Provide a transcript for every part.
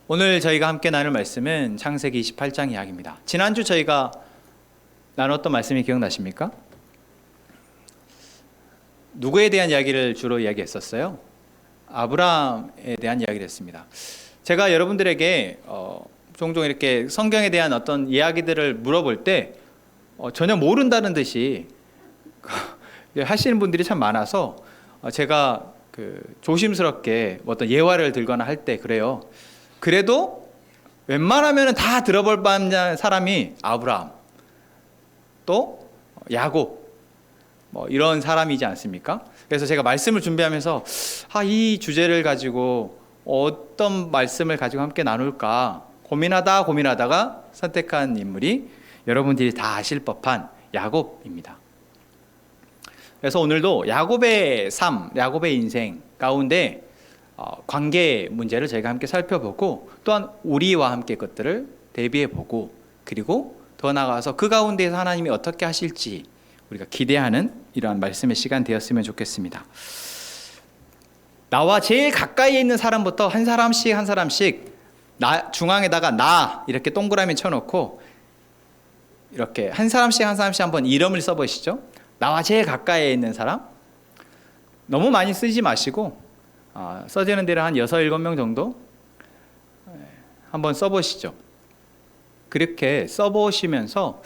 오늘 저희가 함께 나눌 말씀은 창세기 28장 이야기입니다. 지난주 저희가 나눴던 말씀이 기억나십니까? 누구에 대한 이야기를 주로 이야기했었어요? 아브라함에 대한 이야기를 했습니다. 제가 여러분들에게 종종 이렇게 성경에 대한 어떤 이야기들을 물어볼 때 전혀 모른다는 듯이 하시는 분들이 참 많아서 제가 조심스럽게 어떤 예화를 들거나 할 때 그래요. 그래도 웬만하면 다 들어볼 만한 사람이 아브라함, 또 야곱, 이런 사람이지 않습니까? 그래서 제가 말씀을 준비하면서 이 주제를 가지고 어떤 말씀을 가지고 함께 나눌까 고민하다가 선택한 인물이 여러분들이 다 아실 법한 야곱입니다. 그래서 오늘도 야곱의 삶, 야곱의 인생 가운데 관계 문제를 저희가 함께 살펴보고, 또한 우리와 함께 것들을 대비해보고, 그리고 더 나아가서 그 가운데에서 하나님이 어떻게 하실지 우리가 기대하는 이러한 말씀의 시간 되었으면 좋겠습니다. 나와 제일 가까이에 있는 사람부터 한 사람씩 중앙에다가 나 이렇게 동그라미 쳐놓고 이렇게 한 사람씩 한번 이름을 써보시죠. 나와 제일 가까이에 있는 사람, 너무 많이 쓰지 마시고 써지는 데를 한 6, 7명 정도 한번 써보시죠. 그렇게 써보시면서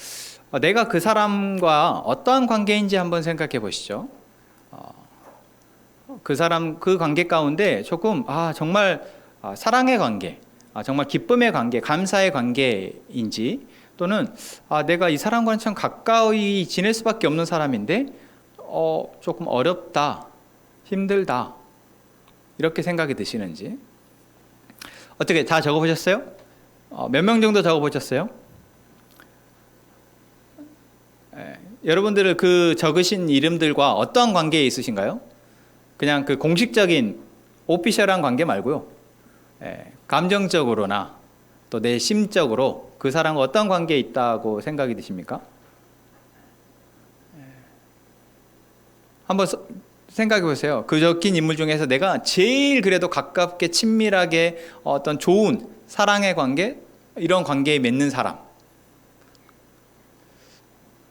내가 그 사람과 어떠한 관계인지 한번 생각해 보시죠. 그 관계 가운데 조금 정말 사랑의 관계, 정말 기쁨의 관계, 감사의 관계인지, 또는 내가 이 사람과는 참 가까이 지낼 수밖에 없는 사람인데 조금 어렵다, 힘들다, 이렇게 생각이 드시는지. 어떻게 다 적어보셨어요? 몇 명 정도 적어보셨어요? 여러분들은 그 적으신 이름들과 어떠한 관계에 있으신가요? 그냥 그 공식적인 오피셜한 관계 말고요, 감정적으로나 또 내 심적으로 그 사람과 어떤 관계에 있다고 생각이 드십니까? 한번 생각해 보세요. 그 적힌 인물 중에서 내가 제일 그래도 가깝게 친밀하게 어떤 좋은 사랑의 관계, 이런 관계에 맺는 사람.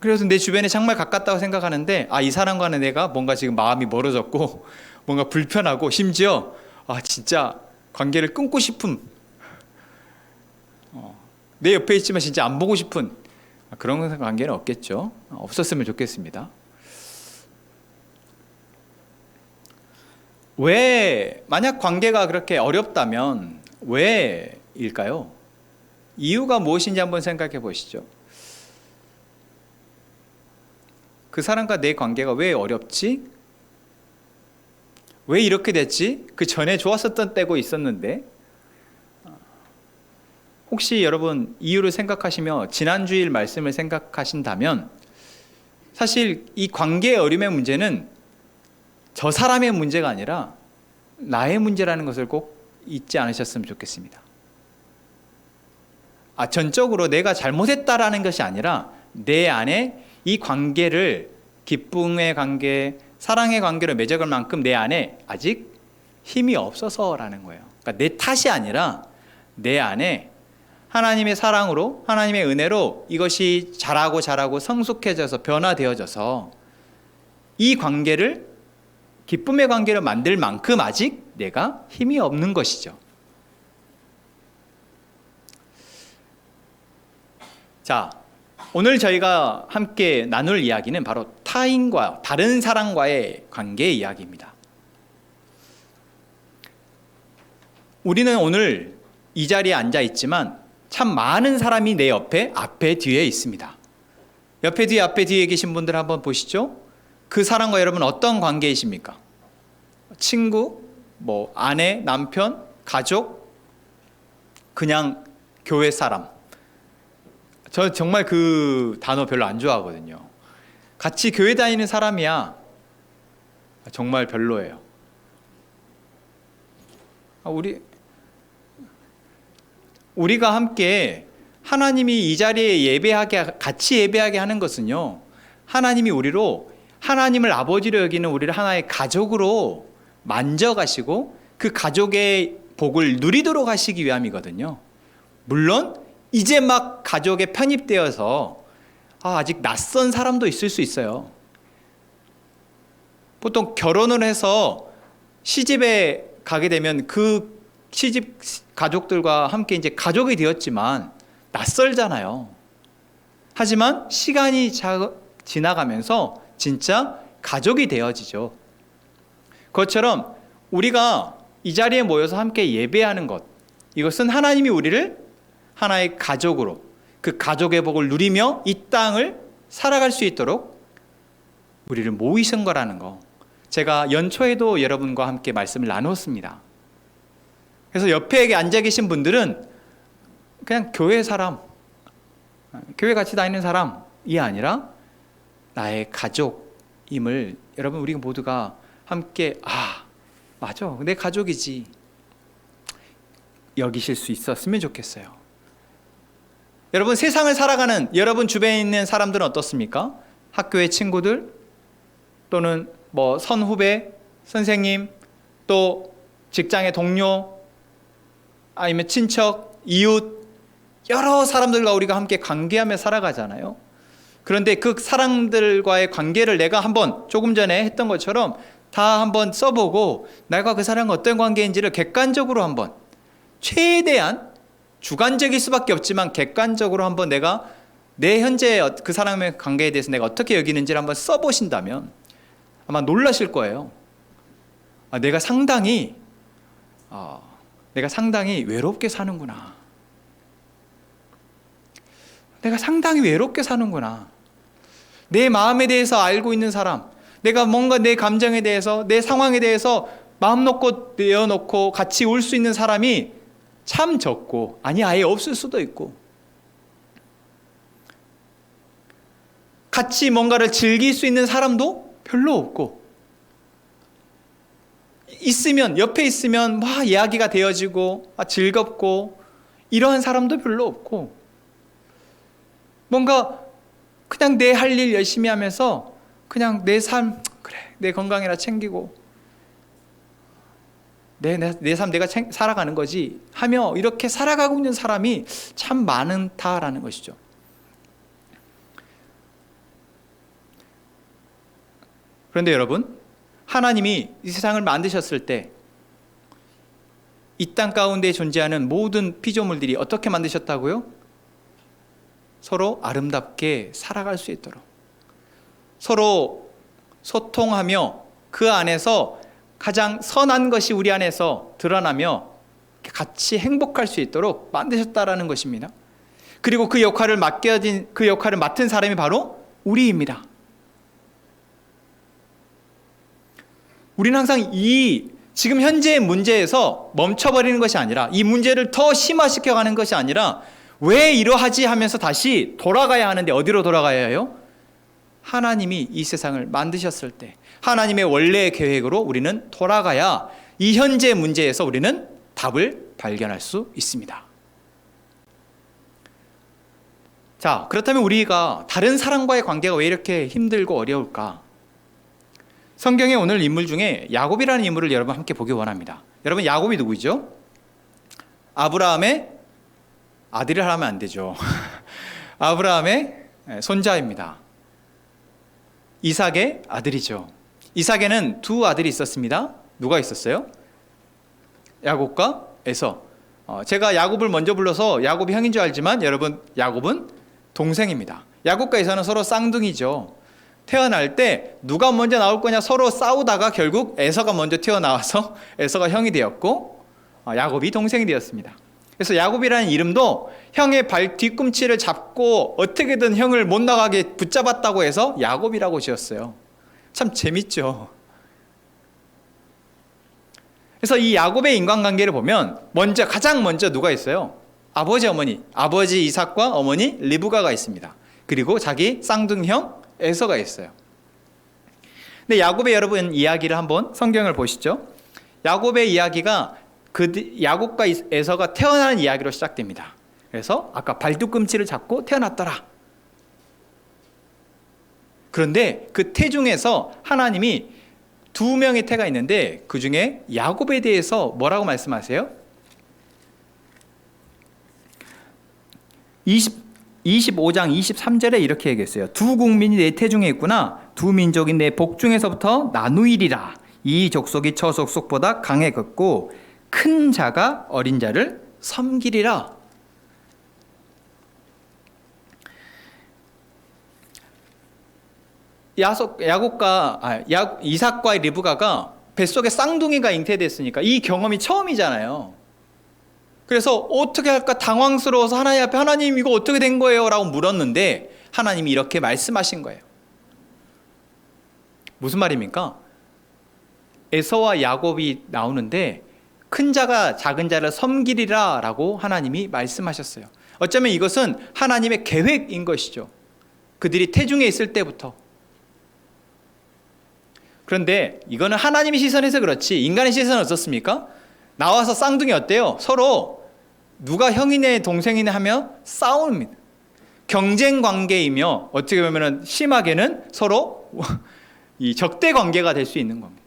그래서 내 주변에 정말 가깝다고 생각하는데 이 사람과는 내가 뭔가 지금 마음이 멀어졌고 뭔가 불편하고, 심지어 진짜 관계를 끊고 싶은, 내 옆에 있지만 진짜 안 보고 싶은 그런 관계는 없겠죠. 없었으면 좋겠습니다. 왜, 만약 관계가 그렇게 어렵다면 왜일까요? 이유가 무엇인지 한번 생각해 보시죠. 그 사람과 내 관계가 왜 어렵지? 왜 이렇게 됐지? 그 전에 좋았었던 때고 있었는데. 혹시 여러분 이유를 생각하시며 지난주일 말씀을 생각하신다면, 사실 이 관계의 어려움의 문제는 저 사람의 문제가 아니라 나의 문제라는 것을 꼭 잊지 않으셨으면 좋겠습니다. 전적으로 내가 잘못했다라는 것이 아니라 내 안에 이 관계를, 기쁨의 관계, 사랑의 관계로 맺어갈 만큼 내 안에 아직 힘이 없어서라는 거예요. 그러니까 내 탓이 아니라 내 안에 하나님의 사랑으로, 하나님의 은혜로 이것이 자라고 성숙해져서 변화되어져서 이 관계를, 기쁨의 관계로 만들 만큼 아직 내가 힘이 없는 것이죠. 자, 오늘 저희가 함께 나눌 이야기는 바로 타인과, 다른 사람과의 관계의 이야기입니다. 우리는 오늘 이 자리에 앉아 있지만 참 많은 사람이 내 옆에, 앞에, 뒤에 있습니다. 옆에, 뒤에 계신 분들 한번 보시죠. 그 사람과 여러분 어떤 관계이십니까? 친구, 아내, 남편, 가족, 그냥 교회 사람. 저 정말 그 단어 별로 안 좋아하거든요. 같이 교회 다니는 사람이야 정말 별로예요. 우리가 함께 하나님이 이 자리에 같이 예배하게 하는 것은요, 하나님이 우리로, 하나님을 아버지로 여기는 우리를 하나의 가족으로 만져가시고 그 가족의 복을 누리도록 하시기 위함이거든요. 물론 이제 막 가족에 편입되어서 아직 낯선 사람도 있을 수 있어요. 보통 결혼을 해서 시집에 가게 되면 그 시집 가족들과 함께 이제 가족이 되었지만 낯설잖아요. 하지만 시간이 지나가면서 진짜 가족이 되어지죠. 그것처럼 우리가 이 자리에 모여서 함께 예배하는 것, 이것은 하나님이 우리를 하나의 가족으로 그 가족의 복을 누리며 이 땅을 살아갈 수 있도록 우리를 모이신 거라는 거, 제가 연초에도 여러분과 함께 말씀을 나눴습니다. 그래서 옆에 앉아 계신 분들은 그냥 교회 사람, 교회 같이 다니는 사람이 아니라 나의 가족임을 여러분 우리 모두가 함께 맞아, 내 가족이지 여기실 수 있었으면 좋겠어요. 여러분, 세상을 살아가는 여러분 주변에 있는 사람들은 어떻습니까? 학교의 친구들 또는 선후배, 선생님, 또 직장의 동료, 아니면 친척, 이웃, 여러 사람들과 우리가 함께 관계하며 살아가잖아요. 그런데 그 사람들과의 관계를 내가 한번 조금 전에 했던 것처럼 다 한번 써보고 내가 그 사람과 어떤 관계인지를 객관적으로 한번, 최대한 주관적일 수밖에 없지만 객관적으로 한번 내가 내 현재 그 사람의 관계에 대해서 내가 어떻게 여기는지를 한번 써보신다면 아마 놀라실 거예요. 내가 상당히 외롭게 사는구나. 내가 상당히 외롭게 사는구나. 내 마음에 대해서 알고 있는 사람, 내가 뭔가 내 감정에 대해서, 내 상황에 대해서 마음 놓고 내어놓고 같이 울 수 있는 사람이 참 적고, 아예 없을 수도 있고, 같이 뭔가를 즐길 수 있는 사람도 별로 없고, 옆에 있으면 이야기가 되어지고 즐겁고 이러한 사람도 별로 없고, 뭔가 그냥 내 할 일 열심히 하면서 그냥 내 삶, 그래 내 건강이나 챙기고 내 삶 내가 살아가는 거지 하며 이렇게 살아가고 있는 사람이 참 많다라는 것이죠. 그런데 여러분, 하나님이 이 세상을 만드셨을 때 이 땅 가운데 존재하는 모든 피조물들이 어떻게 만드셨다고요? 서로 아름답게 살아갈 수 있도록, 서로 소통하며 그 안에서 가장 선한 것이 우리 안에서 드러나며 같이 행복할 수 있도록 만드셨다라는 것입니다. 그리고 그 역할을 맡은 사람이 바로 우리입니다. 우리는 항상 지금 현재의 문제에서 멈춰버리는 것이 아니라, 이 문제를 더 심화시켜가는 것이 아니라, 왜 이러하지 하면서 다시 돌아가야 하는데, 어디로 돌아가야 해요? 하나님이 이 세상을 만드셨을 때 하나님의 원래의 계획으로 우리는 돌아가야 이 현재 문제에서 우리는 답을 발견할 수 있습니다. 자, 그렇다면 우리가 다른 사람과의 관계가 왜 이렇게 힘들고 어려울까? 성경의 오늘 인물 중에 야곱이라는 인물을 여러분 함께 보기 원합니다. 여러분, 야곱이 누구죠? 아브라함의 아들이라 하면 안 되죠. 아브라함의 손자입니다. 이삭의 아들이죠. 이삭에는 두 아들이 있었습니다. 누가 있었어요? 야곱과 에서. 제가 야곱을 먼저 불러서 야곱이 형인 줄 알지만 여러분, 야곱은 동생입니다. 야곱과 에서는 서로 쌍둥이죠. 태어날 때 누가 먼저 나올 거냐 서로 싸우다가 결국 에서가 먼저 튀어나와서 에서가 형이 되었고 야곱이 동생이 되었습니다. 그래서 야곱이라는 이름도 형의 발 뒤꿈치를 잡고 어떻게든 형을 못 나가게 붙잡았다고 해서 야곱이라고 지었어요. 참 재밌죠. 그래서 이 야곱의 인간관계를 보면 가장 먼저 누가 있어요? 아버지, 어머니. 아버지 이삭과 어머니 리브가가 있습니다. 그리고 자기 쌍둥이형 에서가 있어요. 근데 야곱의 여러분 이야기를 한번 성경을 보시죠. 야곱의 이야기가 야곱과 에서가 태어나는 이야기로 시작됩니다. 그래서 아까 발뒤꿈치를 잡고 태어났더라. 그런데 그 태 중에서 하나님이 두 명의 태가 있는데 그 중에 야곱에 대해서 뭐라고 말씀하세요? 25장 23절에 이렇게 얘기했어요. 두 국민이 내 태중에 있구나. 두 민족이 내 복중에서부터 나누이리라. 이 족속이 저 족속보다 강해졌고 큰 자가 어린 자를 섬기리라. 이삭과 리브가가 뱃속에 쌍둥이가 잉태됐으니까 이 경험이 처음이잖아요. 그래서 어떻게 할까 당황스러워서 하나님 앞에 하나님 이거 어떻게 된 거예요? 라고 물었는데 하나님이 이렇게 말씀하신 거예요. 무슨 말입니까? 에서와 야곱이 나오는데 큰 자가 작은 자를 섬기리라 라고 하나님이 말씀하셨어요. 어쩌면 이것은 하나님의 계획인 것이죠. 그들이 태중에 있을 때부터. 그런데 이거는 하나님의 시선에서 그렇지 인간의 시선은 어떻습니까? 나와서 쌍둥이 어때요? 서로 누가 형이네 동생이네 하며 싸웁니다. 경쟁 관계이며 어떻게 보면 심하게는 서로 이 적대 관계가 될 수 있는 겁니다.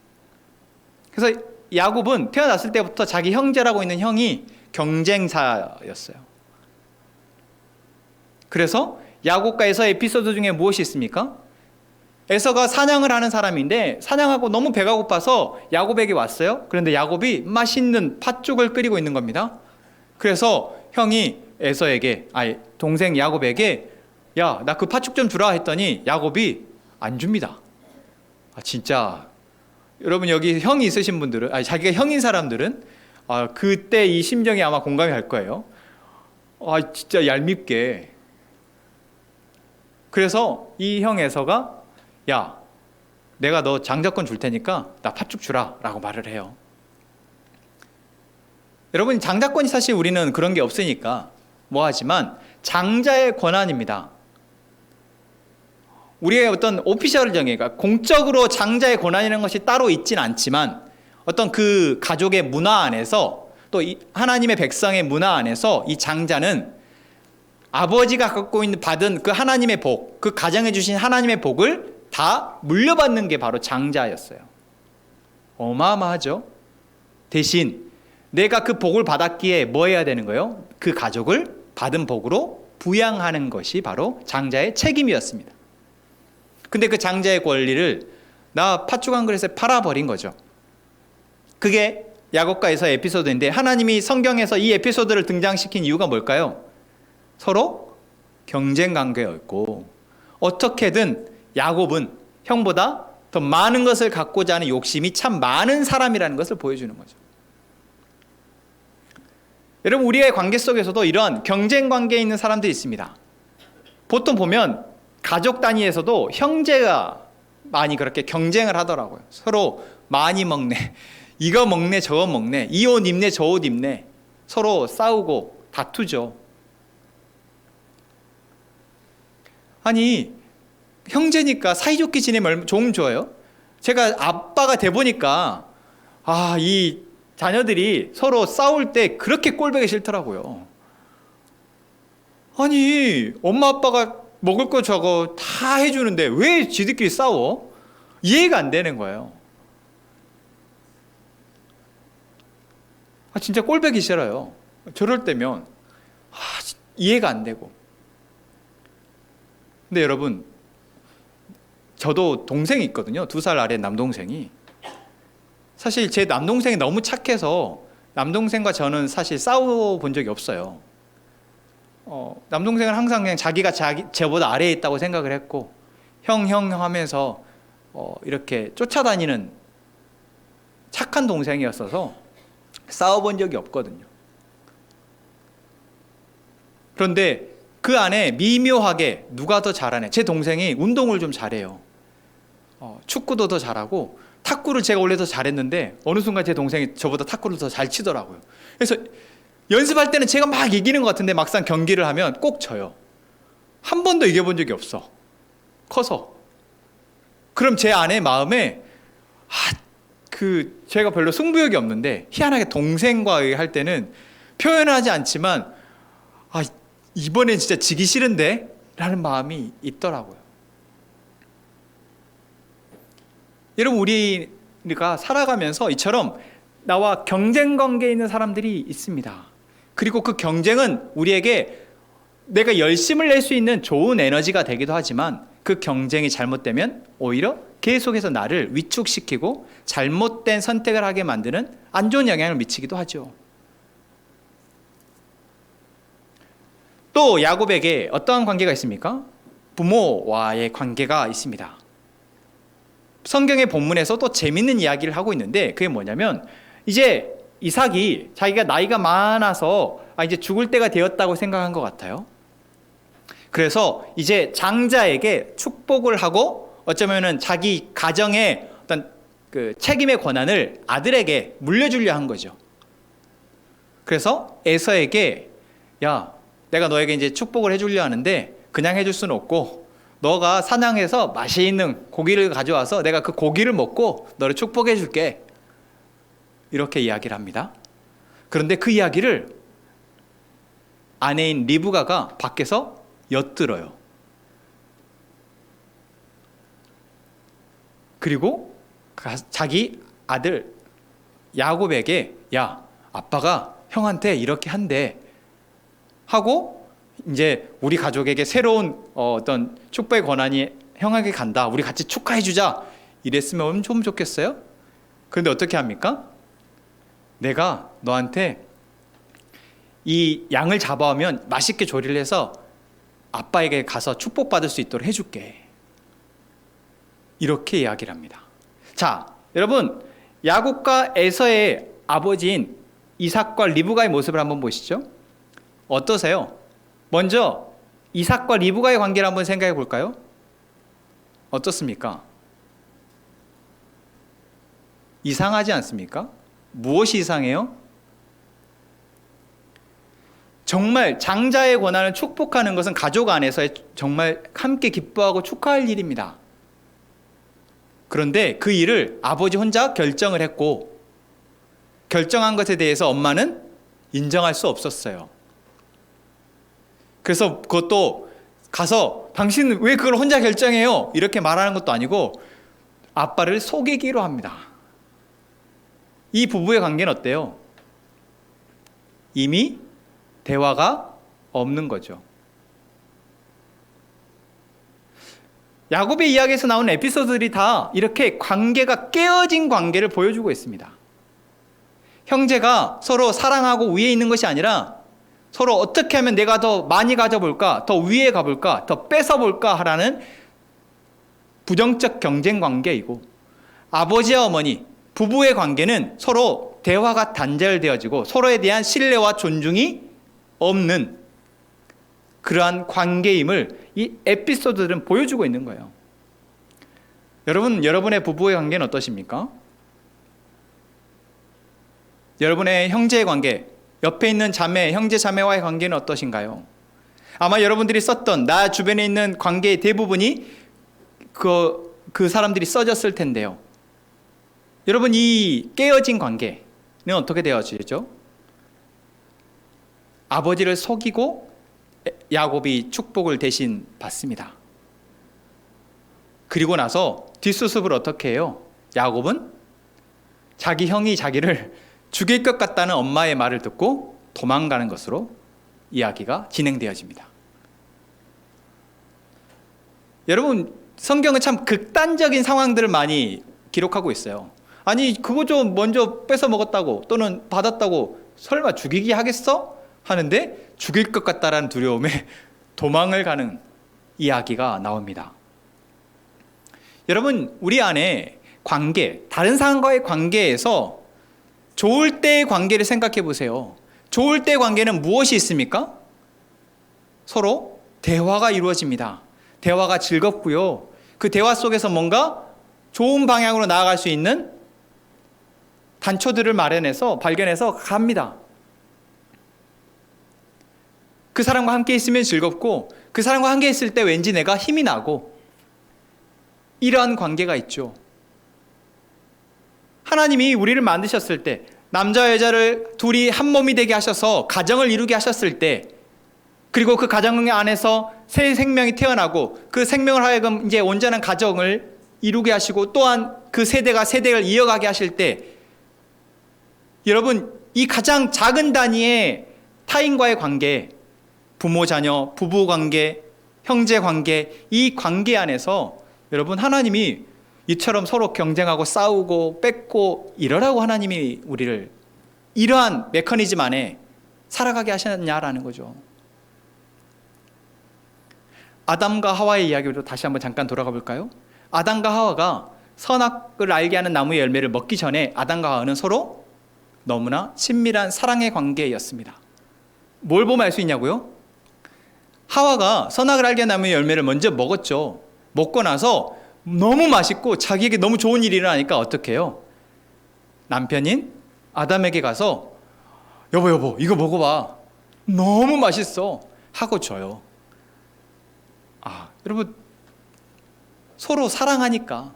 그래서 야곱은 태어났을 때부터 자기 형제라고 있는 형이 경쟁사였어요. 그래서 야곱과 에서의 에피소드 중에 무엇이 있습니까? 에서가 사냥을 하는 사람인데 사냥하고 너무 배가 고파서 야곱에게 왔어요. 그런데 야곱이 맛있는 팥죽을 끓이고 있는 겁니다. 그래서 형이 에서에게, 동생 야곱에게 야, 나 그 팥죽 좀 주라 했더니 야곱이 안 줍니다. 진짜 여러분 여기 형이 있으신 분들은 자기가 형인 사람들은 그때 이 심정이 아마 공감이 갈 거예요. 진짜 얄밉게. 그래서 이 형 에서가 야, 내가 너 장자권 줄 테니까 나 팥죽 주라 라고 말을 해요. 여러분 장자권이 사실 우리는 그런 게 없으니까 뭐하지만 장자의 권한입니다. 우리의 어떤 오피셜 정의가 공적으로 장자의 권한이라는 것이 따로 있진 않지만 어떤 그 가족의 문화 안에서 또 하나님의 백성의 문화 안에서 이 장자는 아버지가 갖고 있는 받은 그 하나님의 복, 그 가정에 주신 하나님의 복을 다 물려받는 게 바로 장자였어요. 어마어마하죠. 대신 내가 그 복을 받았기에 뭐 해야 되는 거예요? 그 가족을 받은 복으로 부양하는 것이 바로 장자의 책임이었습니다. 근데 그 장자의 권리를 나 팥죽 한 그릇에 팔아버린 거죠. 그게 야곱과 에서의 에피소드인데 하나님이 성경에서 이 에피소드를 등장시킨 이유가 뭘까요? 서로 경쟁 관계였고 어떻게든 야곱은 형보다 더 많은 것을 갖고자 하는 욕심이 참 많은 사람이라는 것을 보여주는 거죠. 여러분 우리의 관계 속에서도 이런 경쟁 관계에 있는 사람들이 있습니다. 보통 보면 가족 단위에서도 형제가 많이 그렇게 경쟁을 하더라고요. 서로 많이 먹네, 이거 먹네, 저거 먹네, 이 옷 입네, 저 옷 입네, 서로 싸우고 다투죠. 아니 형제니까 사이좋게 지내면 좋으면 좋아요. 제가 아빠가 돼보니까 이 자녀들이 서로 싸울 때 그렇게 꼴보기 싫더라고요. 아니 엄마 아빠가 먹을 거 저거 다 해주는데 왜 지들끼리 싸워? 이해가 안 되는 거예요. 진짜 꼴보기 싫어요. 저럴 때면 이해가 안 되고. 근데 여러분 저도 동생이 있거든요. 2살 아래 남동생이. 사실 제 남동생이 너무 착해서 남동생과 저는 사실 싸워본 적이 없어요. 남동생은 항상 그냥 자기가 제보다 아래에 있다고 생각을 했고 형 하면서 이렇게 쫓아다니는 착한 동생이었어서 싸워본 적이 없거든요. 그런데 그 안에 미묘하게 누가 더 잘하네. 제 동생이 운동을 좀 잘해요. 축구도 더 잘하고 탁구를 제가 원래 더 잘했는데 어느 순간 제 동생이 저보다 탁구를 더 잘 치더라고요. 그래서 연습할 때는 제가 막 이기는 것 같은데 막상 경기를 하면 꼭 져요. 한 번도 이겨본 적이 없어. 커서. 그럼 제 안에 마음에 제가 별로 승부욕이 없는데 희한하게 동생과 할 때는 표현하지 않지만 이번엔 진짜 지기 싫은데? 라는 마음이 있더라고요. 여러분 우리가 살아가면서 이처럼 나와 경쟁 관계에 있는 사람들이 있습니다. 그리고 그 경쟁은 우리에게 내가 열심을 낼 수 있는 좋은 에너지가 되기도 하지만 그 경쟁이 잘못되면 오히려 계속해서 나를 위축시키고 잘못된 선택을 하게 만드는 안 좋은 영향을 미치기도 하죠. 또 야곱에게 어떠한 관계가 있습니까? 부모와의 관계가 있습니다. 성경의 본문에서 또 재밌는 이야기를 하고 있는데 그게 뭐냐면 이제 이삭이 자기가 나이가 많아서 이제 죽을 때가 되었다고 생각한 것 같아요. 그래서 이제 장자에게 축복을 하고 어쩌면은 자기 가정의 어떤 그 책임의 권한을 아들에게 물려주려 한 거죠. 그래서 에서에게 야, 내가 너에게 이제 축복을 해주려 하는데 그냥 해줄 수는 없고 너가 사냥해서 맛있는 고기를 가져와서 내가 그 고기를 먹고 너를 축복해 줄게. 이렇게 이야기를 합니다. 그런데 그 이야기를 아내인 리브가가 밖에서 엿들어요. 그리고 자기 아들 야곱에게 야, 아빠가 형한테 이렇게 한대 하고 이제 우리 가족에게 새로운 어떤 축복의 권한이 형에게 간다. 우리 같이 축하해 주자. 이랬으면 좀 좋겠어요? 그런데 어떻게 합니까? 내가 너한테 이 양을 잡아오면 맛있게 조리를 해서 아빠에게 가서 축복받을 수 있도록 해줄게. 이렇게 이야기를 합니다. 자, 여러분 야곱과 에서의 아버지인 이삭과 리브가의 모습을 한번 보시죠. 어떠세요? 먼저 이삭과 리브가의 관계를 한번 생각해 볼까요? 어떻습니까? 이상하지 않습니까? 무엇이 이상해요? 정말 장자의 권한을 축복하는 것은 가족 안에서의 정말 함께 기뻐하고 축하할 일입니다. 그런데 그 일을 아버지 혼자 결정을 했고 결정한 것에 대해서 엄마는 인정할 수 없었어요. 그래서 그것도 가서 당신은 왜 그걸 혼자 결정해요? 이렇게 말하는 것도 아니고 아빠를 속이기로 합니다. 이 부부의 관계는 어때요? 이미 대화가 없는 거죠. 야곱의 이야기에서 나오는 에피소드들이 다 이렇게 관계가 깨어진 관계를 보여주고 있습니다. 형제가 서로 사랑하고 위에 있는 것이 아니라 서로 어떻게 하면 내가 더 많이 가져볼까, 더 위에 가볼까, 더 뺏어볼까 하라는 부정적 경쟁 관계이고 아버지와 어머니, 부부의 관계는 서로 대화가 단절되어지고 서로에 대한 신뢰와 존중이 없는 그러한 관계임을 이 에피소드들은 보여주고 있는 거예요. 여러분, 여러분의 부부의 관계는 어떠십니까? 여러분의 형제의 관계, 옆에 있는 자매, 형제 자매와의 관계는 어떠신가요? 아마 여러분들이 썼던 나 주변에 있는 관계의 대부분이 그 사람들이 써졌을 텐데요. 여러분, 이 깨어진 관계는 어떻게 되어지죠? 아버지를 속이고 야곱이 축복을 대신 받습니다. 그리고 나서 뒷수습을 어떻게 해요? 야곱은 자기 형이 자기를 죽일 것 같다는 엄마의 말을 듣고 도망가는 것으로 이야기가 진행되어집니다. 여러분, 성경은 참 극단적인 상황들을 많이 기록하고 있어요. 아니, 그거 좀 먼저 뺏어 먹었다고 또는 받았다고 설마 죽이기 하겠어? 하는데 죽일 것 같다라는 두려움에 도망을 가는 이야기가 나옵니다. 여러분, 우리 안에 관계, 다른 사람과의 관계에서 좋을 때의 관계를 생각해 보세요. 좋을 때의 관계는 무엇이 있습니까? 서로 대화가 이루어집니다. 대화가 즐겁고요. 그 대화 속에서 뭔가 좋은 방향으로 나아갈 수 있는 단초들을 발견해서 갑니다. 그 사람과 함께 있으면 즐겁고 그 사람과 함께 있을 때 왠지 내가 힘이 나고 이러한 관계가 있죠. 하나님이 우리를 만드셨을 때 남자 여자를 둘이 한 몸이 되게 하셔서 가정을 이루게 하셨을 때 그리고 그 가정 안에서 새 생명이 태어나고 그 생명을 하여금 이제 온전한 가정을 이루게 하시고 또한 그 세대가 세대를 이어가게 하실 때 여러분 이 가장 작은 단위의 타인과의 관계 부모 자녀, 부부 관계, 형제 관계, 이 관계 안에서 여러분 하나님이 이처럼 서로 경쟁하고 싸우고 뺏고 이러라고 하나님이 우리를 이러한 메커니즘 안에 살아가게 하셨냐라는 거죠. 아담과 하와의 이야기로 다시 한번 잠깐 돌아가 볼까요? 아담과 하와가 선악을 알게 하는 나무의 열매를 먹기 전에 아담과 하와는 서로 너무나 친밀한 사랑의 관계였습니다. 뭘 보면 알 수 있냐고요? 하와가 선악을 알게 하는 나무의 열매를 먼저 먹었죠. 먹고 나서 너무 맛있고 자기에게 너무 좋은 일이 일어나니까 어떻게 해요? 남편인 아담에게 가서 여보 이거 먹어봐, 너무 맛있어 하고 줘요. 여러분, 서로 사랑하니까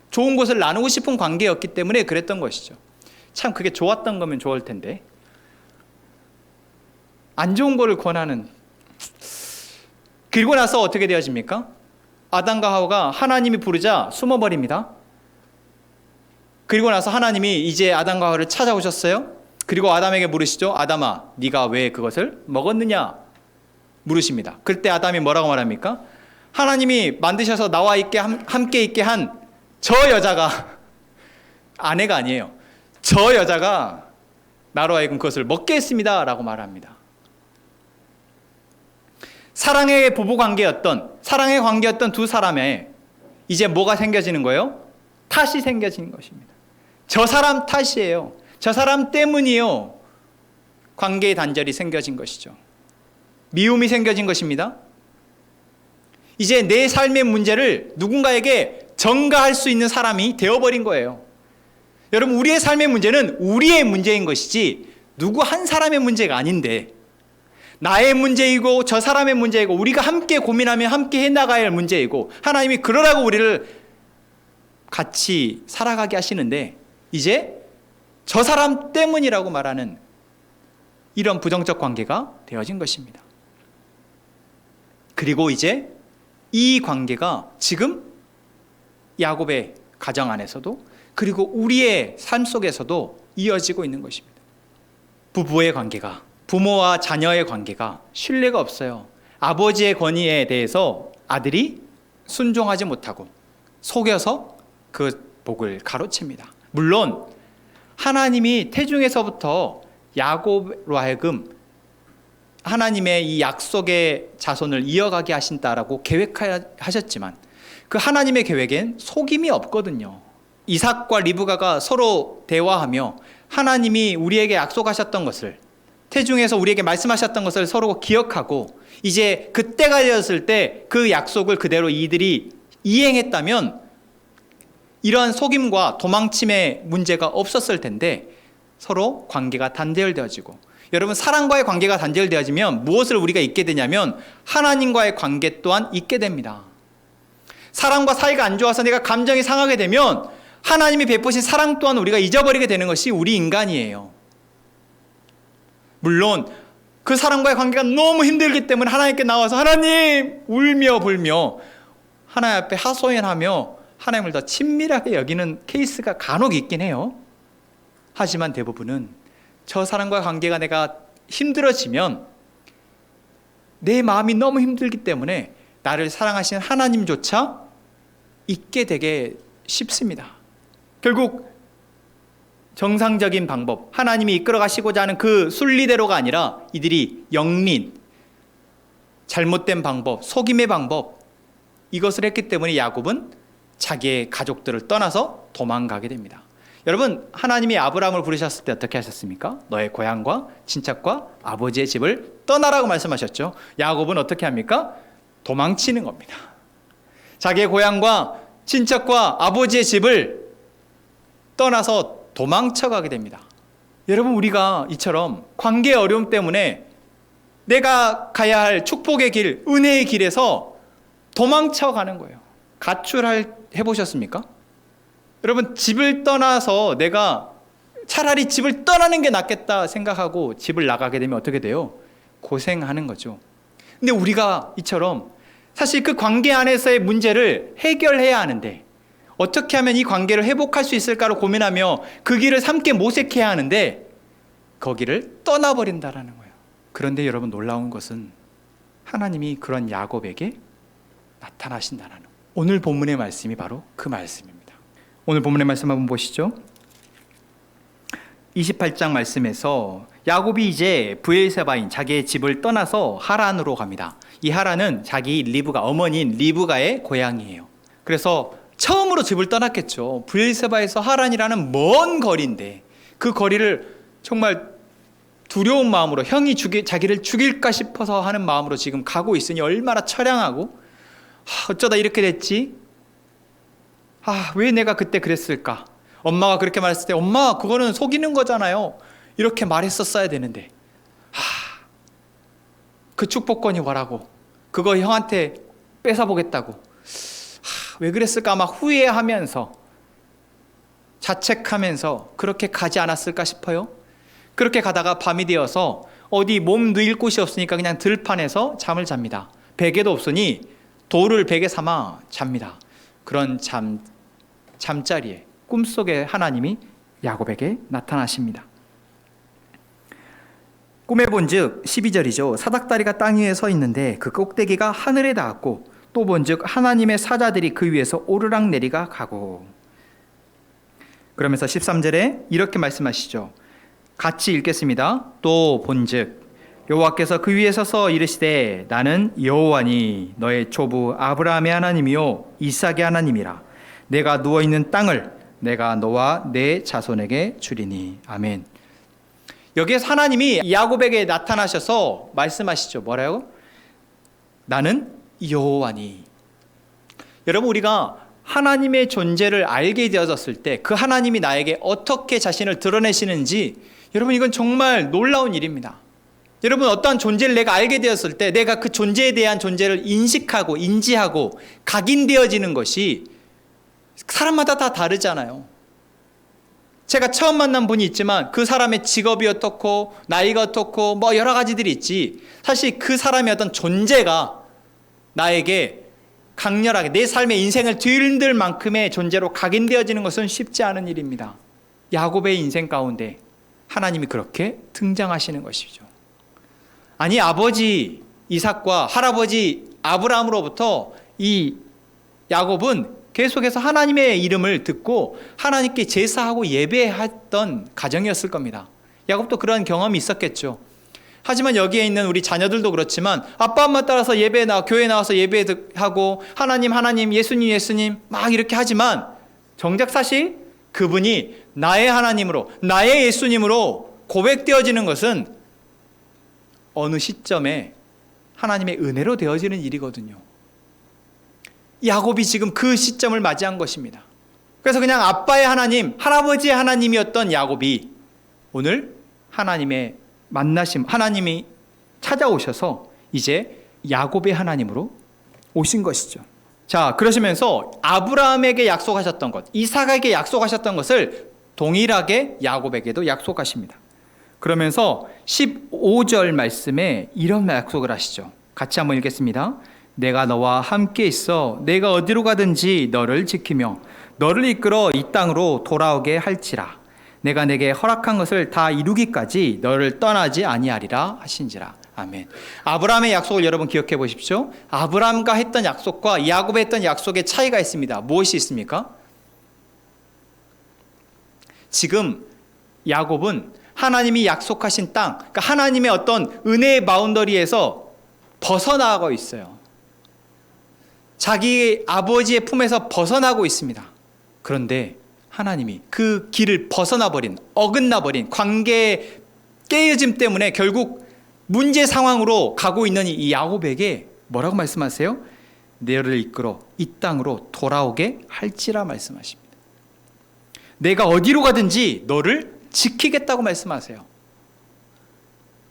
좋은 것을 나누고 싶은 관계였기 때문에 그랬던 것이죠. 참 그게 좋았던 거면 좋을 텐데 안 좋은 거를 권하는. 그리고 나서 어떻게 되어집니까? 아담과 하와가 하나님이 부르자 숨어버립니다. 그리고 나서 하나님이 이제 아담과 하와를 찾아오셨어요. 그리고 아담에게 물으시죠. 아담아, 네가 왜 그것을 먹었느냐 물으십니다. 그때 아담이 뭐라고 말합니까? 하나님이 만드셔서 나와 함께 있게 한 저 여자가, 아내가 아니에요, 저 여자가 나로 하여금 그것을 먹게 했습니다 라고 말합니다. 사랑의 관계였던 두 사람에 이제 뭐가 생겨지는 거예요? 탓이 생겨지는 것입니다. 저 사람 탓이에요. 저 사람 때문이에요. 관계의 단절이 생겨진 것이죠. 미움이 생겨진 것입니다. 이제 내 삶의 문제를 누군가에게 전가할 수 있는 사람이 되어버린 거예요. 여러분, 우리의 삶의 문제는 우리의 문제인 것이지 누구 한 사람의 문제가 아닌데, 나의 문제이고 저 사람의 문제이고 우리가 함께 고민하며 함께 해나가야 할 문제이고 하나님이 그러라고 우리를 같이 살아가게 하시는데 이제 저 사람 때문이라고 말하는 이런 부정적 관계가 되어진 것입니다. 그리고 이제 이 관계가 지금 야곱의 가정 안에서도 그리고 우리의 삶 속에서도 이어지고 있는 것입니다. 부부의 관계가, 부모와 자녀의 관계가 신뢰가 없어요. 아버지의 권위에 대해서 아들이 순종하지 못하고 속여서 그 복을 가로챕니다. 물론 하나님이 태중에서부터 야곱으로 하여금 하나님의 이 약속의 자손을 이어가게 하신다라고 계획하셨지만 그 하나님의 계획엔 속임이 없거든요. 이삭과 리브가가 서로 대화하며 하나님이 우리에게 약속하셨던 것을, 태중에서 우리에게 말씀하셨던 것을 서로 기억하고 이제 그때가 되었을 때 그 약속을 그대로 이들이 이행했다면 이러한 속임과 도망침의 문제가 없었을 텐데 서로 관계가 단절되어지고, 여러분, 사랑과의 관계가 단절되어지면 무엇을 우리가 잊게 되냐면 하나님과의 관계 또한 잊게 됩니다. 사랑과 사이가 안 좋아서 내가 감정이 상하게 되면 하나님이 베푸신 사랑 또한 우리가 잊어버리게 되는 것이 우리 인간이에요. 물론 그 사람과의 관계가 너무 힘들기 때문에 하나님께 나와서 하나님 울며 불며 하나님 앞에 하소연하며 하나님을 더 친밀하게 여기는 케이스가 간혹 있긴 해요. 하지만 대부분은 저 사람과의 관계가 내가 힘들어지면 내 마음이 너무 힘들기 때문에 나를 사랑하시는 하나님조차 잊게 되게 쉽습니다. 결국 정상적인 방법, 하나님이 이끌어 가시고자 하는 그 순리대로가 아니라 이들이 영린, 잘못된 방법, 속임의 방법, 이것을 했기 때문에 야곱은 자기의 가족들을 떠나서 도망가게 됩니다. 여러분, 하나님이 아브라함을 부르셨을 때 어떻게 하셨습니까? 너의 고향과 친척과 아버지의 집을 떠나라고 말씀하셨죠. 야곱은 어떻게 합니까? 도망치는 겁니다. 자기의 고향과 친척과 아버지의 집을 떠나서 도망쳐가게 됩니다. 여러분, 우리가 이처럼 관계의 어려움 때문에 내가 가야 할 축복의 길, 은혜의 길에서 도망쳐가는 거예요. 해보셨습니까? 여러분, 집을 떠나서 내가 차라리 집을 떠나는 게 낫겠다 생각하고 집을 나가게 되면 어떻게 돼요? 고생하는 거죠. 근데 우리가 이처럼 사실 그 관계 안에서의 문제를 해결해야 하는데 어떻게 하면 이 관계를 회복할 수 있을까를 고민하며 그 길을 함께 모색해야 하는데 거기를 떠나버린다라는 거예요. 그런데 여러분, 놀라운 것은 하나님이 그런 야곱에게 나타나신다는 오늘 본문의 말씀이 바로 그 말씀입니다. 오늘 본문의 말씀 한번 보시죠. 28장 말씀에서 야곱이 이제 브엘세바인 자기의 집을 떠나서 하란으로 갑니다. 이 하란은 자기 리브가 어머니인 리브가의 고향이에요. 그래서 처음으로 집을 떠났겠죠. 브엘세바에서 하란이라는 먼 거리인데 그 거리를 정말 두려운 마음으로 형이 자기를 죽일까 싶어서 하는 마음으로 지금 가고 있으니 얼마나 처량하고 어쩌다 이렇게 됐지? 왜 내가 그때 그랬을까? 엄마가 그렇게 말했을 때 엄마 그거는 속이는 거잖아요. 이렇게 말했었어야 되는데 그 축복권이 뭐라고 그거 형한테 뺏어보겠다고 왜 그랬을까 막 후회하면서 자책하면서 그렇게 가지 않았을까 싶어요. 그렇게 가다가 밤이 되어서 어디 몸 누일 곳이 없으니까 그냥 들판에서 잠을 잡니다. 베개도 없으니 돌을 베개 삼아 잡니다. 그런 잠자리에 꿈속에 하나님이 야곱에게 나타나십니다. 꿈에 본즉 12절이죠. 사닥다리가 땅 위에 서 있는데 그 꼭대기가 하늘에 닿았고 또 본즉 하나님의 사자들이 그 위에서 오르락 내리가 가고. 그러면서 13절에 이렇게 말씀하시죠. 같이 읽겠습니다. 또 본즉 여호와께서 그 위에 서서 이르시되 나는 여호와니 너의 조부 아브라함의 하나님이요 이삭의 하나님이라. 내가 누워있는 땅을 내가 너와 내 자손에게 주리니. 아멘. 여기에서 하나님이 야곱에게 나타나셔서 말씀하시죠. 뭐라고? 나는 여호와니. 여러분 우리가 하나님의 존재를 알게 되어졌을 때 그 하나님이 나에게 어떻게 자신을 드러내시는지 여러분 이건 정말 놀라운 일입니다. 여러분 어떠한 존재를 내가 알게 되었을 때 내가 그 존재에 대한 존재를 인식하고 인지하고 각인되어지는 것이 사람마다 다 다르잖아요. 제가 처음 만난 분이 있지만 그 사람의 직업이 어떻고 나이가 어떻고 뭐 여러 가지들이 있지 사실 그 사람의 어떤 존재가 나에게 강렬하게 내 삶의 인생을 뒤흔들 만큼의 존재로 각인되어지는 것은 쉽지 않은 일입니다. 야곱의 인생 가운데 하나님이 그렇게 등장하시는 것이죠. 아니 아버지 이삭과 할아버지 아브라함으로부터 이 야곱은 계속해서 하나님의 이름을 듣고 하나님께 제사하고 예배했던 가정이었을 겁니다. 야곱도 그런 경험이 있었겠죠. 하지만 여기에 있는 우리 자녀들도 그렇지만 아빠 엄마 따라서 교회 나와서 예배하고 하나님 예수님 막 이렇게 하지만 정작 사실 그분이 나의 하나님으로 나의 예수님으로 고백되어지는 것은 어느 시점에 하나님의 은혜로 되어지는 일이거든요. 야곱이 지금 그 시점을 맞이한 것입니다. 그래서 그냥 아빠의 하나님, 할아버지의 하나님이었던 야곱이 오늘 하나님의 만나심, 하나님이 찾아오셔서 이제 야곱의 하나님으로 오신 것이죠. 자, 그러시면서 아브라함에게 약속하셨던 것, 이삭에게 약속하셨던 것을 동일하게 야곱에게도 약속하십니다. 그러면서 15절 말씀에 이런 약속을 하시죠. 같이 한번 읽겠습니다. 내가 너와 함께 있어 내가 어디로 가든지 너를 지키며 너를 이끌어 이 땅으로 돌아오게 할지라. 내가 내게 허락한 것을 다 이루기까지 너를 떠나지 아니하리라 하신지라. 아멘. 아브라함의 약속을 여러분 기억해 보십시오. 아브라함과 했던 약속과 야곱에 했던 약속의 차이가 있습니다. 무엇이 있습니까? 지금 야곱은 하나님이 약속하신 땅, 그러니까 하나님의 어떤 은혜의 바운더리에서 벗어나고 있어요. 자기 아버지의 품에서 벗어나고 있습니다. 그런데 하나님이 그 길을 어긋나버린 관계의 깨어짐 때문에 결국 문제 상황으로 가고 있는 이 야곱에게 뭐라고 말씀하세요? 너를 이끌어 이 땅으로 돌아오게 할지라 말씀하십니다. 내가 어디로 가든지 너를 지키겠다고 말씀하세요.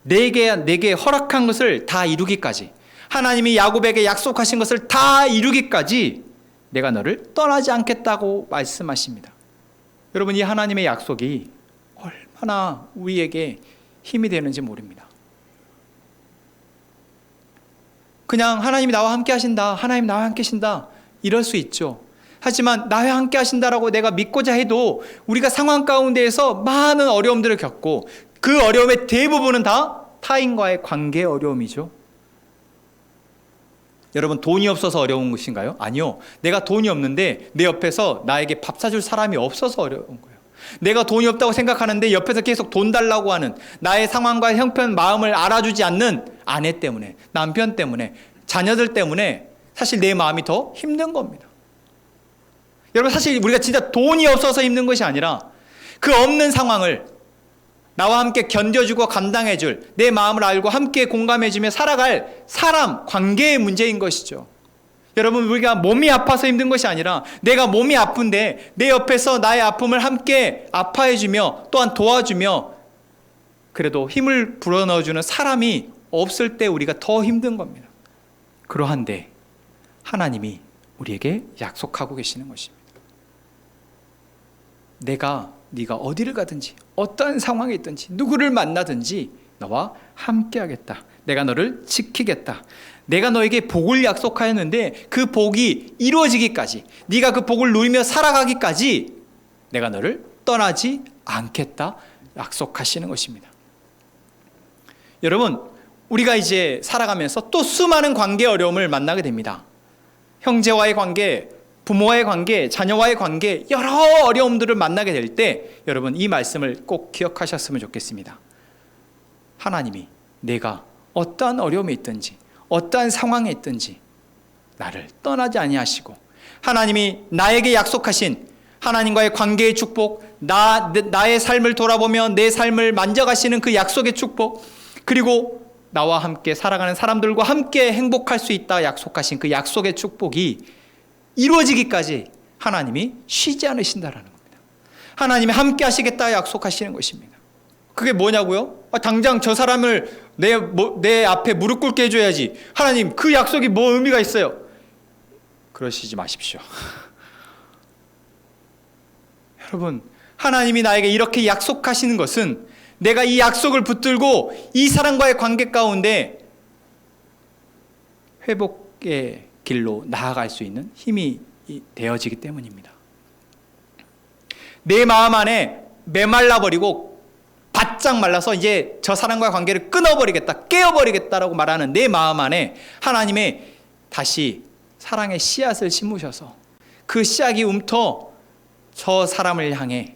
내게 허락한 것을 다 이루기까지, 하나님이 야곱에게 약속하신 것을 다 이루기까지 내가 너를 떠나지 않겠다고 말씀하십니다. 여러분, 이 하나님의 약속이 얼마나 우리에게 힘이 되는지 모릅니다. 그냥 하나님이 나와 함께 하신다, 하나님 나와 함께 하신다, 이럴 수 있죠. 하지만 나와 함께 하신다라고 내가 믿고자 해도 우리가 상황 가운데에서 많은 어려움들을 겪고 그 어려움의 대부분은 다 타인과의 관계의 어려움이죠. 여러분, 돈이 없어서 어려운 것인가요? 아니요. 내가 돈이 없는데 내 옆에서 나에게 밥 사줄 사람이 없어서 어려운 거예요. 내가 돈이 없다고 생각하는데 옆에서 계속 돈 달라고 하는, 나의 상황과 형편 마음을 알아주지 않는 아내 때문에, 남편 때문에, 자녀들 때문에 사실 내 마음이 더 힘든 겁니다. 여러분, 사실 우리가 진짜 돈이 없어서 힘든 것이 아니라 그 없는 상황을 나와 함께 견뎌주고 감당해줄, 내 마음을 알고 함께 공감해주며 살아갈 사람, 관계의 문제인 것이죠. 여러분, 우리가 몸이 아파서 힘든 것이 아니라 내가 몸이 아픈데 내 옆에서 나의 아픔을 함께 아파해주며 또한 도와주며 그래도 힘을 불어넣어주는 사람이 없을 때 우리가 더 힘든 겁니다. 그러한데 하나님이 우리에게 약속하고 계시는 것입니다. 네가 어디를 가든지 어떠한 상황에 있든지 누구를 만나든지 너와 함께 하겠다. 내가 너를 지키겠다. 내가 너에게 복을 약속하였는데 그 복이 이루어지기까지, 네가 그 복을 누리며 살아가기까지 내가 너를 떠나지 않겠다 약속하시는 것입니다. 여러분, 우리가 이제 살아가면서 또 수많은 관계 어려움을 만나게 됩니다. 형제와의 관계, 부모와의 관계, 자녀와의 관계, 여러 어려움들을 만나게 될 때 여러분, 이 말씀을 꼭 기억하셨으면 좋겠습니다. 하나님이 내가 어떠한 어려움에 있든지 어떠한 상황에 있든지 나를 떠나지 아니하시고, 하나님이 나에게 약속하신 하나님과의 관계의 축복, 나의 삶을 돌아보며 내 삶을 만져가시는 그 약속의 축복, 그리고 나와 함께 살아가는 사람들과 함께 행복할 수 있다 약속하신 그 약속의 축복이 이루어지기까지 하나님이 쉬지 않으신다라는 겁니다. 하나님이 함께 하시겠다 약속하시는 것입니다. 그게 뭐냐고요? 당장 저 사람을 내 앞에 무릎 꿇게 해줘야지. 하나님, 그 약속이 뭐 의미가 있어요? 그러시지 마십시오. 여러분, 하나님이 나에게 이렇게 약속하시는 것은 내가 이 약속을 붙들고 이 사람과의 관계 가운데 회복의 길로 나아갈 수 있는 힘이 되어지기 때문입니다. 내 마음 안에 메말라버리고 바짝 말라서 이제 저 사람과의 관계를 끊어버리겠다, 깨어버리겠다라고 말하는 내 마음 안에 하나님의 다시 사랑의 씨앗을 심으셔서 그 씨앗이 움터 저 사람을 향해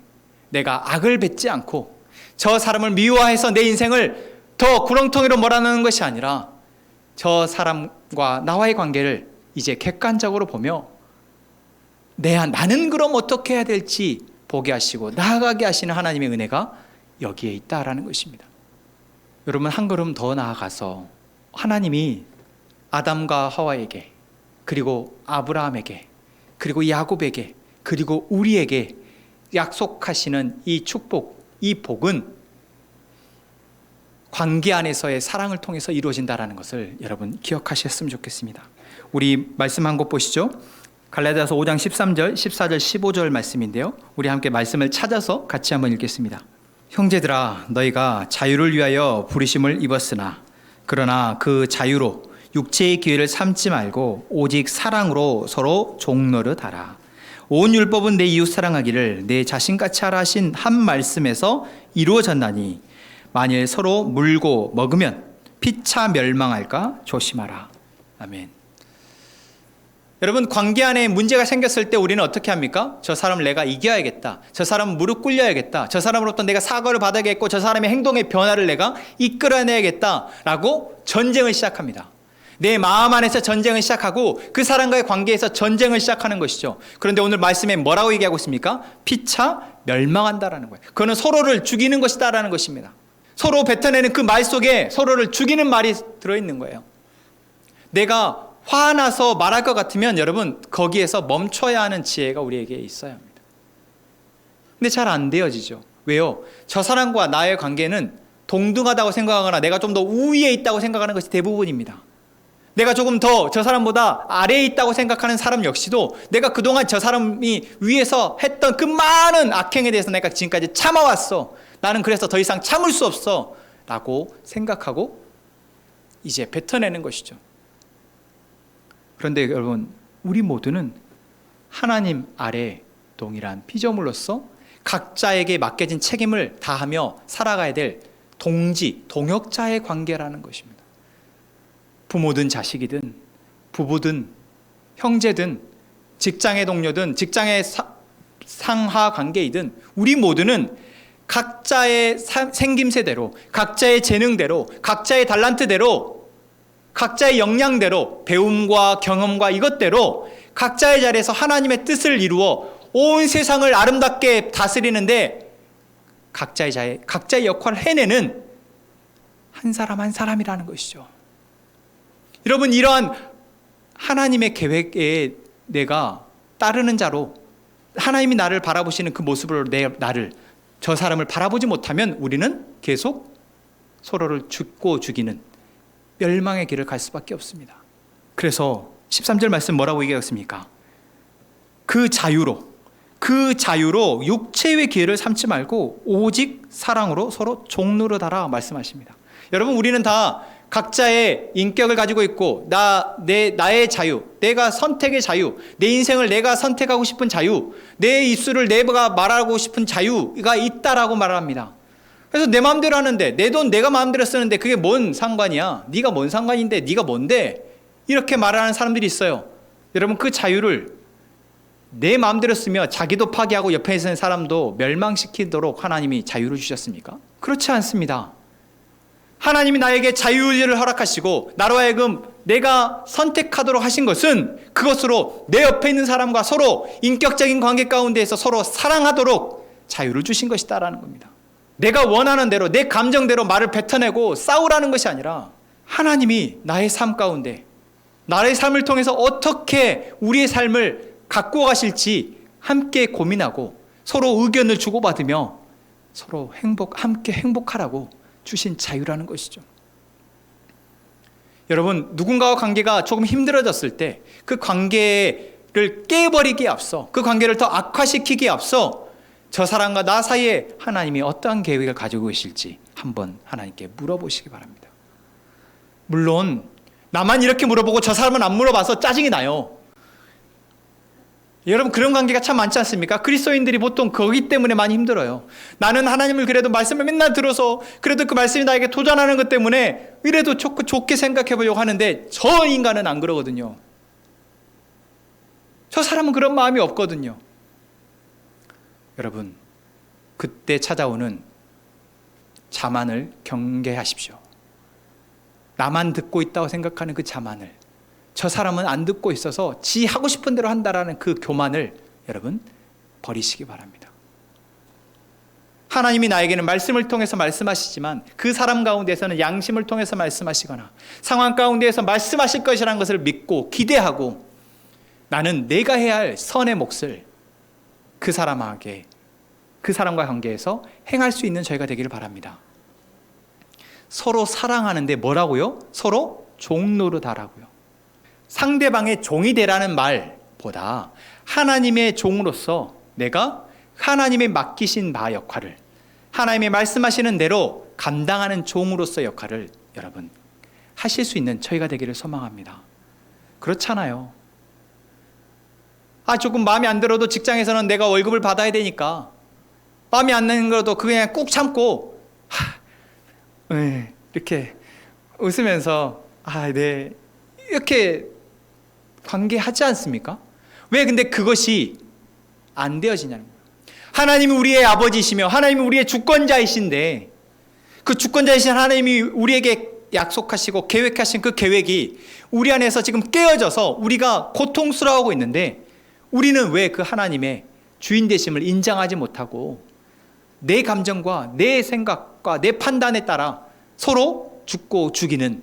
내가 악을 뱉지 않고 저 사람을 미워해서 내 인생을 더 구렁텅이로 몰아넣는 것이 아니라 저 사람과 나와의 관계를 이제 객관적으로 보며 나는 그럼 어떻게 해야 될지 보게 하시고 나아가게 하시는 하나님의 은혜가 여기에 있다라는 것입니다. 여러분, 한 걸음 더 나아가서 하나님이 아담과 하와에게, 그리고 아브라함에게, 그리고 야곱에게, 그리고 우리에게 약속하시는 이 축복, 이 복은 관계 안에서의 사랑을 통해서 이루어진다는 것을 여러분 기억하셨으면 좋겠습니다. 우리 말씀 한 곳 보시죠. 갈라디아서 5장 13절, 14절, 15절 말씀인데요. 우리 함께 말씀을 찾아서 같이 한번 읽겠습니다. 형제들아, 너희가 자유를 위하여 부르심을 입었으나 그러나 그 자유로 육체의 기회를 삼지 말고 오직 사랑으로 서로 종노릇하라. 온 율법은 내 이웃 사랑하기를 내 자신같이 하라 하신 한 말씀에서 이루어졌나니 만일 서로 물고 먹으면 피차 멸망할까 조심하라. 아멘. 여러분, 관계 안에 문제가 생겼을 때 우리는 어떻게 합니까? 저 사람을 내가 이겨야겠다. 저 사람은 무릎 꿇려야겠다. 저 사람으로부터 내가 사과를 받아야겠고 저 사람의 행동의 변화를 내가 이끌어내야겠다라고 전쟁을 시작합니다. 내 마음 안에서 전쟁을 시작하고 그 사람과의 관계에서 전쟁을 시작하는 것이죠. 그런데 오늘 말씀에 뭐라고 얘기하고 있습니까? 피차 멸망한다라는 거예요. 그거는 서로를 죽이는 것이다라는 것입니다. 서로 뱉어내는 그 말 속에 서로를 죽이는 말이 들어있는 거예요. 내가 화나서 말할 것 같으면 여러분, 거기에서 멈춰야 하는 지혜가 우리에게 있어야 합니다. 근데 잘 안 되어지죠. 왜요? 저 사람과 나의 관계는 동등하다고 생각하거나 내가 좀 더 우위에 있다고 생각하는 것이 대부분입니다. 내가 조금 더 저 사람보다 아래에 있다고 생각하는 사람 역시도 내가 그동안 저 사람이 위에서 했던 그 많은 악행에 대해서 내가 지금까지 참아왔어. 나는 그래서 더 이상 참을 수 없어 라고 생각하고 이제 뱉어내는 것이죠. 그런데 여러분, 우리 모두는 하나님 아래 동일한 피조물로서 각자에게 맡겨진 책임을 다하며 살아가야 될 동역자의 관계라는 것입니다. 부모든 자식이든 부부든 형제든 직장의 동료든 직장의 상하 관계이든 우리 모두는 각자의 생김새대로, 각자의 재능대로, 각자의 달란트대로, 각자의 역량대로, 배움과 경험과 이것대로 각자의 자리에서 하나님의 뜻을 이루어 온 세상을 아름답게 다스리는데 각자의 역할을 해내는 한 사람 한 사람이라는 것이죠. 여러분, 이러한 하나님의 계획에 내가 따르는 자로 하나님이 나를 바라보시는 그 모습으로 저 사람을 바라보지 못하면 우리는 계속 서로를 죽고 죽이는 멸망의 길을 갈 수밖에 없습니다. 그래서 13절 말씀 뭐라고 얘기했습니까? 그 자유로 육체의 기회를 삼지 말고 오직 사랑으로 서로 종노릇하라 말씀하십니다. 여러분, 우리는 다 각자의 인격을 가지고 있고 나의 자유, 내가 선택의 자유, 내 인생을 내가 선택하고 싶은 자유, 내 입술을 내가 말하고 싶은 자유가 있다라고 말합니다. 그래서 내 마음대로 하는데, 내 돈 내가 마음대로 쓰는데 그게 뭔 상관이야? 네가 뭔 상관인데, 네가 뭔데? 이렇게 말하는 사람들이 있어요. 여러분, 그 자유를 내 마음대로 쓰며 자기도 파괴하고 옆에 있는 사람도 멸망시키도록 하나님이 자유를 주셨습니까? 그렇지 않습니다. 하나님이 나에게 자유의지를 허락하시고 나로 하여금 내가 선택하도록 하신 것은 그것으로 내 옆에 있는 사람과 서로 인격적인 관계 가운데에서 서로 사랑하도록 자유를 주신 것이다라는 겁니다. 내가 원하는 대로 내 감정대로 말을 뱉어내고 싸우라는 것이 아니라 하나님이 나의 삶 가운데 나의 삶을 통해서 어떻게 우리의 삶을 갖고 가실지 함께 고민하고 서로 의견을 주고받으며 서로 함께 행복하라고 주신 자유라는 것이죠. 여러분, 누군가와 관계가 조금 힘들어졌을 때 그 관계를 깨버리기에 앞서, 그 관계를 더 악화시키기에 앞서 저 사람과 나 사이에 하나님이 어떠한 계획을 가지고 계실지 한번 하나님께 물어보시기 바랍니다. 물론 나만 이렇게 물어보고 저 사람은 안 물어봐서 짜증이 나요. 여러분, 그런 관계가 참 많지 않습니까? 그리스도인들이 보통 거기 때문에 많이 힘들어요. 나는 하나님을 그래도 말씀을 맨날 들어서 그래도 그 말씀이 나에게 도전하는 것 때문에 이래도 좋게 생각해 보려고 하는데 저 인간은 안 그러거든요. 저 사람은 그런 마음이 없거든요. 여러분, 그때 찾아오는 자만을 경계하십시오. 나만 듣고 있다고 생각하는 그 자만을, 저 사람은 안 듣고 있어서 지 하고 싶은 대로 한다라는 그 교만을 여러분 버리시기 바랍니다. 하나님이 나에게는 말씀을 통해서 말씀하시지만 그 사람 가운데서는 양심을 통해서 말씀하시거나 상황 가운데에서 말씀하실 것이라는 것을 믿고 기대하고 나는 내가 해야 할 선의 몫을 그 사람과 관계에서 행할 수 있는 저희가 되기를 바랍니다. 서로 사랑하는데 뭐라고요? 서로 종노릇하라고요. 상대방의 종이 되라는 말보다 하나님의 종으로서 내가 하나님의 맡기신 바 역할을, 하나님의 말씀하시는 대로 감당하는 종으로서 역할을 여러분 하실 수 있는 저희가 되기를 소망합니다. 그렇잖아요. 조금 마음에 안 들어도 직장에서는 내가 월급을 받아야 되니까 마음에 안 드는 것도 그냥 꾹 참고 이렇게 웃으면서 네 이렇게 관계하지 않습니까? 왜 근데 그것이 안 되어지냐는 거예요. 하나님이 우리의 아버지시며 하나님이 우리의 주권자이신데 그 주권자이신 하나님이 우리에게 약속하시고 계획하신 그 계획이 우리 안에서 지금 깨어져서 우리가 고통스러워하고 있는데 우리는 왜 그 하나님의 주인 되심을 인정하지 못하고 내 감정과 내 생각과 내 판단에 따라 서로 죽고 죽이는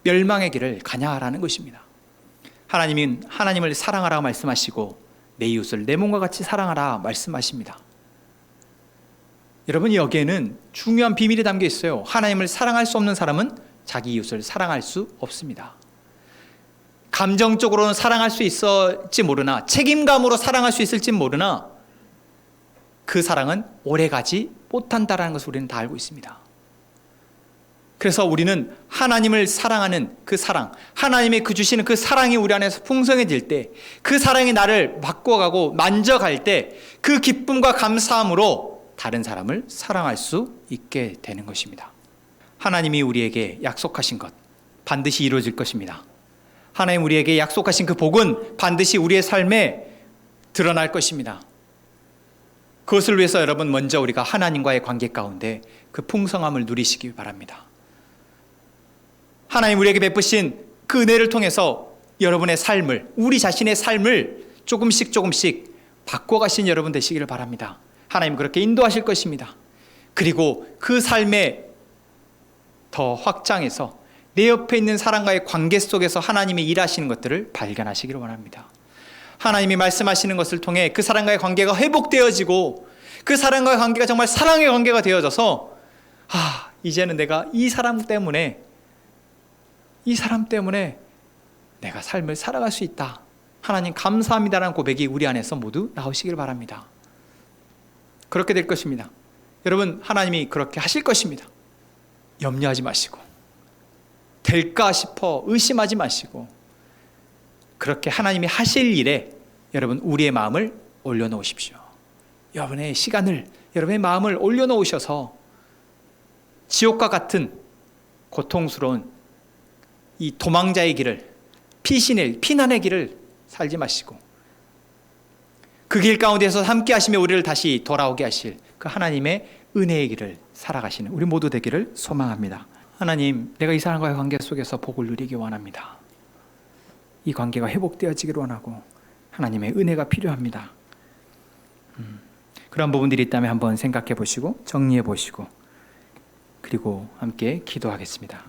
멸망의 길을 가냐라는 것입니다. 하나님은 하나님을 사랑하라 말씀하시고 내 이웃을 내 몸과 같이 사랑하라 말씀하십니다. 여러분, 여기에는 중요한 비밀이 담겨 있어요. 하나님을 사랑할 수 없는 사람은 자기 이웃을 사랑할 수 없습니다. 감정적으로는 사랑할 수 있을지 모르나 책임감으로 사랑할 수 있을지 모르나 그 사랑은 오래가지 못한다는 것을 우리는 다 알고 있습니다. 그래서 우리는 하나님을 사랑하는 그 사랑, 하나님의 그 주시는 그 사랑이 우리 안에서 풍성해질 때, 그 사랑이 나를 바꿔가고 만져갈 때 그 기쁨과 감사함으로 다른 사람을 사랑할 수 있게 되는 것입니다. 하나님이 우리에게 약속하신 것 반드시 이루어질 것입니다. 하나님 우리에게 약속하신 그 복은 반드시 우리의 삶에 드러날 것입니다. 그것을 위해서 여러분 먼저 우리가 하나님과의 관계 가운데 그 풍성함을 누리시기 바랍니다. 하나님 우리에게 베푸신 그 은혜를 통해서 여러분의 삶을, 우리 자신의 삶을 조금씩 바꿔가신 여러분 되시기를 바랍니다. 하나님 그렇게 인도하실 것입니다. 그리고 그 삶에 더 확장해서 내 옆에 있는 사람과의 관계 속에서 하나님이 일하시는 것들을 발견하시기를 원합니다. 하나님이 말씀하시는 것을 통해 그 사람과의 관계가 회복되어지고 그 사람과의 관계가 정말 사랑의 관계가 되어져서 이제는 내가 이 사람 때문에 내가 삶을 살아갈 수 있다. 하나님 감사합니다라는 고백이 우리 안에서 모두 나오시길 바랍니다. 그렇게 될 것입니다. 여러분 하나님이 그렇게 하실 것입니다. 염려하지 마시고 될까 싶어 의심하지 마시고 그렇게 하나님이 하실 일에 여러분 우리의 마음을 올려놓으십시오. 여러분의 시간을, 여러분의 마음을 올려놓으셔서 지옥과 같은 고통스러운 이 도망자의 길을, 피난의 길을 살지 마시고 그 길 가운데서 함께 하시며 우리를 다시 돌아오게 하실 그 하나님의 은혜의 길을 살아가시는 우리 모두 되기를 소망합니다. 하나님, 내가 이 사람과의 관계 속에서 복을 누리기 원합니다. 이 관계가 회복되어지기를 원하고 하나님의 은혜가 필요합니다. 그런 부분들이 있다면 한번 생각해 보시고 정리해 보시고 그리고 함께 기도하겠습니다.